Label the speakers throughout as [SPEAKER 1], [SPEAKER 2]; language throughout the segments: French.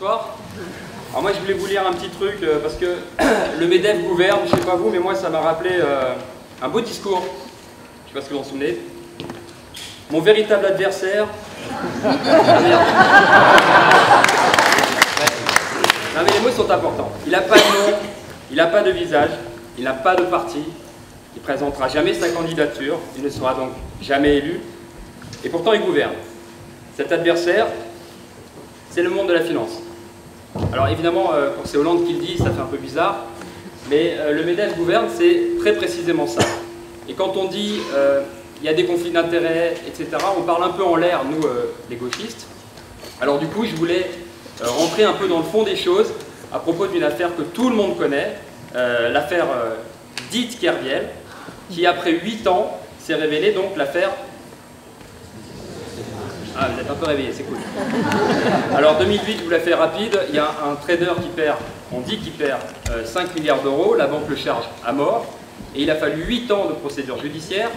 [SPEAKER 1] soir. Alors moi je voulais vous lire un petit truc parce que le MEDEF gouverne, je sais pas vous, mais moi ça m'a rappelé un beau discours. Je sais pas ce que vous en souvenez. Mon véritable adversaire. Non mais les mots sont importants. Il n'a pas de nom, il n'a pas de visage, il n'a pas de parti, il ne présentera jamais sa candidature, il ne sera donc jamais élu, et pourtant il gouverne. Cet adversaire, c'est le monde de la finance. Alors évidemment, quand c'est Hollande qui le dit, ça fait un peu bizarre, mais le MEDEF gouverne, c'est très précisément ça. Et quand on dit il y a des conflits d'intérêts, etc., on parle un peu en l'air, nous, les gauchistes. Alors du coup, je voulais rentrer un peu dans le fond des choses à propos d'une affaire que tout le monde connaît, l'affaire dite Kerviel, qui après 8 ans s'est révélée donc l'affaire... Ah, vous êtes un peu réveillé, c'est cool. Alors 2008, je vous la fais rapide, il y a un trader qui perd, on dit qu'il perd 5 milliards d'euros, la banque le charge à mort, et il a fallu 8 ans de procédure judiciaire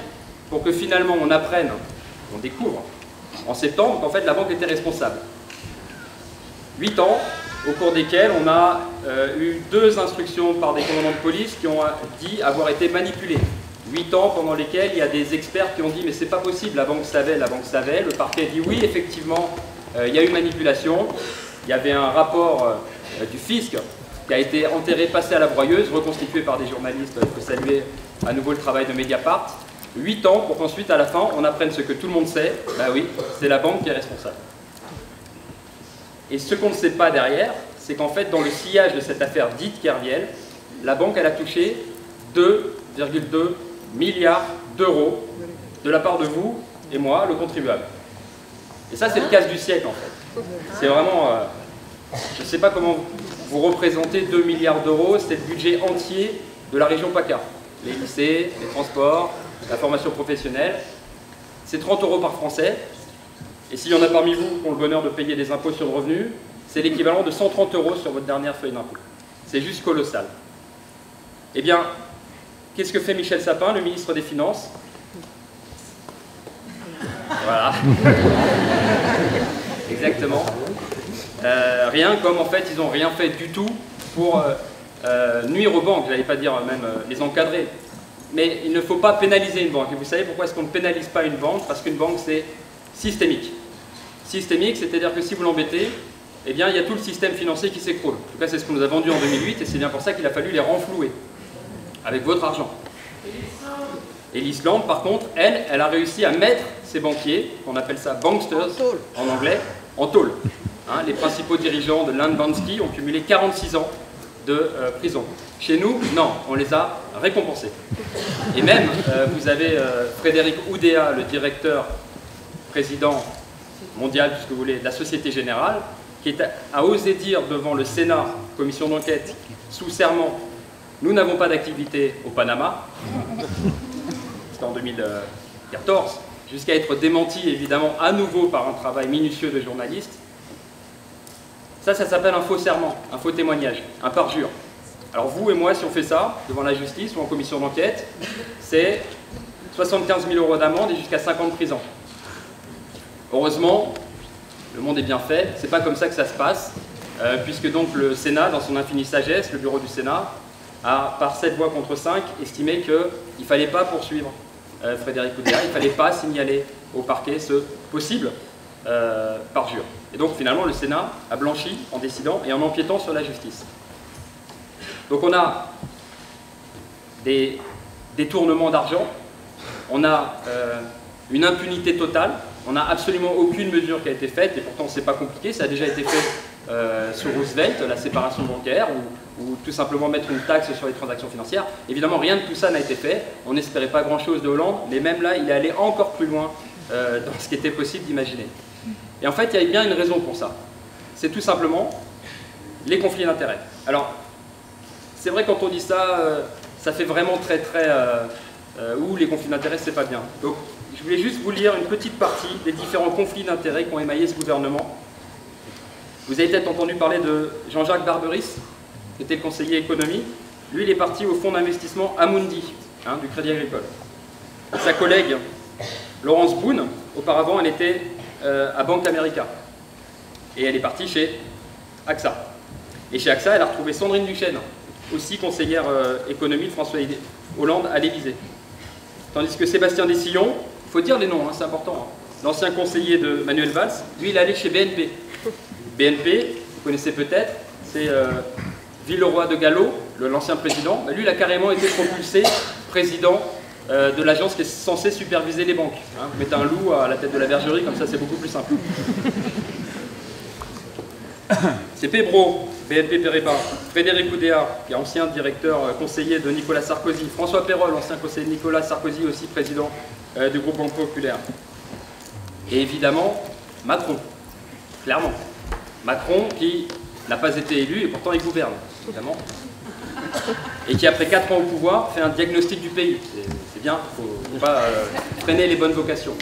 [SPEAKER 1] pour que finalement on apprenne, on découvre en septembre qu'en fait la banque était responsable. 8 ans au cours desquels on a eu 2 instructions par des commandants de police qui ont dit avoir été manipulés. 8 ans pendant lesquels il y a des experts qui ont dit mais c'est pas possible, la banque savait, le parquet dit oui effectivement il y a eu manipulation, il y avait un rapport du fisc qui a été enterré, passé à la broyeuse, reconstitué par des journalistes, il faut saluer à nouveau le travail de Mediapart. 8 ans pour qu'ensuite à la fin on apprenne ce que tout le monde sait, bah oui, c'est la banque qui est responsable. Et ce qu'on ne sait pas derrière, c'est qu'en fait dans le sillage de cette affaire dite Kerviel, la banque elle a touché 2,2 milliards d'euros de la part de vous et moi, le contribuable. Et ça c'est le casse du siècle en fait. C'est vraiment, je ne sais pas comment vous représentez 2 milliards d'euros, c'est le budget entier de la région PACA. Les lycées, les transports, la formation professionnelle, c'est 30 euros par Français. Et s'il y en a parmi vous qui ont le bonheur de payer des impôts sur le revenu, c'est l'équivalent de 130 euros sur votre dernière feuille d'impôt. C'est juste colossal. Eh bien, qu'est-ce que fait Michel Sapin, le ministre des Finances? Voilà. Exactement. Rien, comme en fait ils n'ont rien fait du tout pour nuire aux banques, j'allais pas dire même les encadrer. Mais il ne faut pas pénaliser une banque. Et vous savez pourquoi est-ce qu'on ne pénalise pas une banque? Parce qu'une banque c'est systémique. Systémique, c'est-à-dire que si vous l'embêtez, eh bien il y a tout le système financier qui s'écroule. En tout cas c'est ce qu'on nous a vendu en 2008 et c'est bien pour ça qu'il a fallu les renflouer avec votre argent. Et l'Islande par contre, elle a réussi à mettre ses banquiers, on appelle ça banksters en anglais, en tôle. Hein, les principaux dirigeants de Landbanski ont cumulé 46 ans de prison. Chez nous, non, on les a récompensés. Et même, vous avez Frédéric Oudéa, le directeur président mondial, puisque vous voulez, de la Société Générale, qui a osé dire devant le Sénat, commission d'enquête, sous serment, nous n'avons pas d'activité au Panama, c'était en 2014, jusqu'à être démenti évidemment à nouveau par un travail minutieux de journalistes. Ça s'appelle un faux serment, un faux témoignage, un parjure. Alors vous et moi, si on fait ça, devant la justice ou en commission d'enquête, c'est 75 000 euros d'amende et jusqu'à 5 ans de prison. Heureusement, le monde est bien fait, c'est pas comme ça que ça se passe, puisque donc le Sénat, dans son infinie sagesse, le bureau du Sénat, a, par 7 voix contre 5, estimé qu'il ne fallait pas poursuivre Frédéric Oudéa, il ne fallait pas signaler au parquet ce possible parjure. Et donc finalement le Sénat a blanchi en décidant et en empiétant sur la justice. Donc on a des détournements d'argent, on a une impunité totale, on n'a absolument aucune mesure qui a été faite, et pourtant c'est pas compliqué, ça a déjà été fait sous Roosevelt, la séparation bancaire, ou tout simplement mettre une taxe sur les transactions financières. Évidemment rien de tout ça n'a été fait, on n'espérait pas grand chose de Hollande, mais même là il est allé encore plus loin dans ce qui était possible d'imaginer. Et en fait il y a bien une raison pour ça, c'est tout simplement les conflits d'intérêts. Alors c'est vrai quand on dit ça, ça fait vraiment très où les conflits d'intérêts c'est pas bien. Donc je voulais juste vous lire une petite partie des différents conflits d'intérêts qui ont émaillé ce gouvernement. Vous avez peut-être entendu parler de Jean-Jacques Barberis, qui était le conseiller économie. Lui, il est parti au fonds d'investissement Amundi, du Crédit Agricole. Sa collègue, Laurence Boone, auparavant, elle était à Bank America. Et elle est partie chez AXA. Et chez AXA, elle a retrouvé Sandrine Duchesne, aussi conseillère économie de François Hollande à l'Élysée. Tandis que Sébastien Dessillon, il faut dire les noms, hein, c'est important, hein. L'ancien conseiller de Manuel Valls, lui, il est allé chez BNP. BNP, vous connaissez peut-être, c'est Villeroy de Galhau, l'ancien président. Lui, il a carrément été propulsé président de l'agence qui est censée superviser les banques. Hein. Vous mettez un loup à la tête de la bergerie, comme ça c'est beaucoup plus simple. C'est Pébro, BNP Paribas, Frédéric Oudéa, qui est ancien directeur conseiller de Nicolas Sarkozy, François Perrol, ancien conseiller de Nicolas Sarkozy, aussi président du groupe Banque Populaire. Et évidemment, Macron, clairement. Macron qui n'a pas été élu et pourtant il gouverne, évidemment. Et qui, après 4 ans au pouvoir, fait un diagnostic du pays. C'est bien, il ne faut pas freiner les bonnes vocations.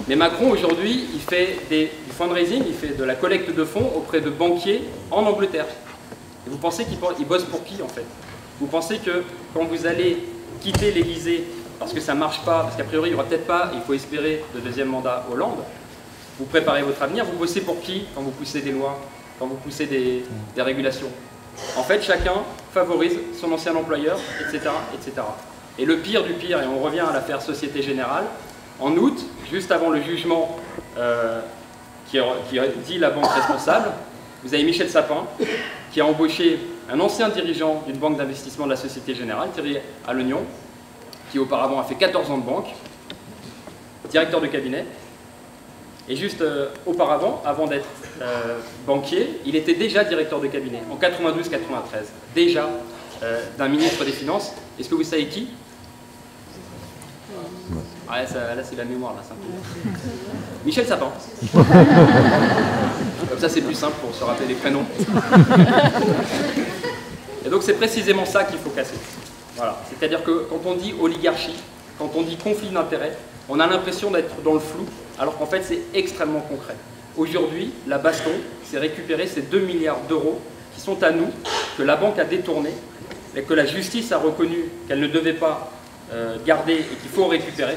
[SPEAKER 1] Mais Macron, aujourd'hui, il fait du fundraising, il fait de la collecte de fonds auprès de banquiers en Angleterre. Et vous pensez qu'il bosse pour qui, en fait? Vous pensez que quand vous allez quitter l'Élysée, parce que ça ne marche pas, parce qu'a priori, il n'y aura peut-être pas, il faut espérer, de deuxième mandat Hollande, vous préparez votre avenir, vous bossez pour qui quand vous poussez des lois, quand vous poussez des régulations? En fait, chacun favorise son ancien employeur, etc., etc. Et le pire du pire, et on revient à l'affaire Société Générale, en août, juste avant le jugement qui dit la banque responsable, vous avez Michel Sapin, qui a embauché un ancien dirigeant d'une banque d'investissement de la Société Générale, Thierry Allognon, qui auparavant a fait 14 ans de banque, directeur de cabinet. Et juste auparavant, avant d'être banquier, il était déjà directeur de cabinet, en 92-93, déjà d'un ministre des Finances. Est-ce que vous savez qui? Ah, là, c'est la mémoire, là, c'est un peu... Michel Sapin. Comme ça, c'est plus simple pour se rappeler les prénoms. Et donc, c'est précisément ça qu'il faut casser. Voilà. C'est-à-dire que quand on dit oligarchie, quand on dit conflit d'intérêts, on a l'impression d'être dans le flou, alors qu'en fait, c'est extrêmement concret. Aujourd'hui, la baston, c'est récupérer ces 2 milliards d'euros qui sont à nous, que la banque a détournés, et que la justice a reconnu qu'elle ne devait pas garder et qu'il faut récupérer.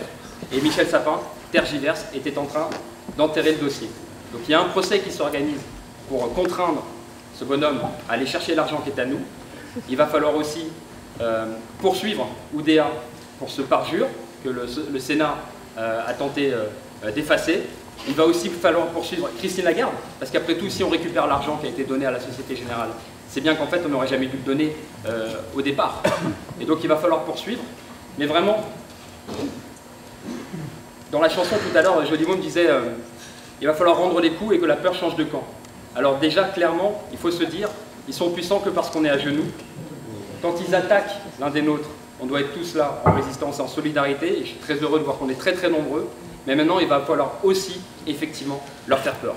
[SPEAKER 1] Et Michel Sapin tergiverse, était en train d'enterrer le dossier. Donc il y a un procès qui s'organise pour contraindre ce bonhomme à aller chercher l'argent qui est à nous. Il va falloir aussi poursuivre Oudéa pour ce parjure que le Sénat a tenté d'effacer. Il va aussi falloir poursuivre Christine Lagarde, parce qu'après tout, si on récupère l'argent qui a été donné à la Société Générale, c'est bien qu'en fait, on n'aurait jamais dû le donner au départ. Et donc, il va falloir poursuivre. Mais vraiment, dans la chanson tout à l'heure, Jodimo me disait il va falloir rendre les coups et que la peur change de camp. Alors déjà, clairement, il faut se dire, ils sont puissants que parce qu'on est à genoux. Quand ils attaquent l'un des nôtres, on doit être tous là en résistance et en solidarité. Et je suis très heureux de voir qu'on est très très nombreux. Mais maintenant, il va falloir aussi, effectivement, leur faire peur.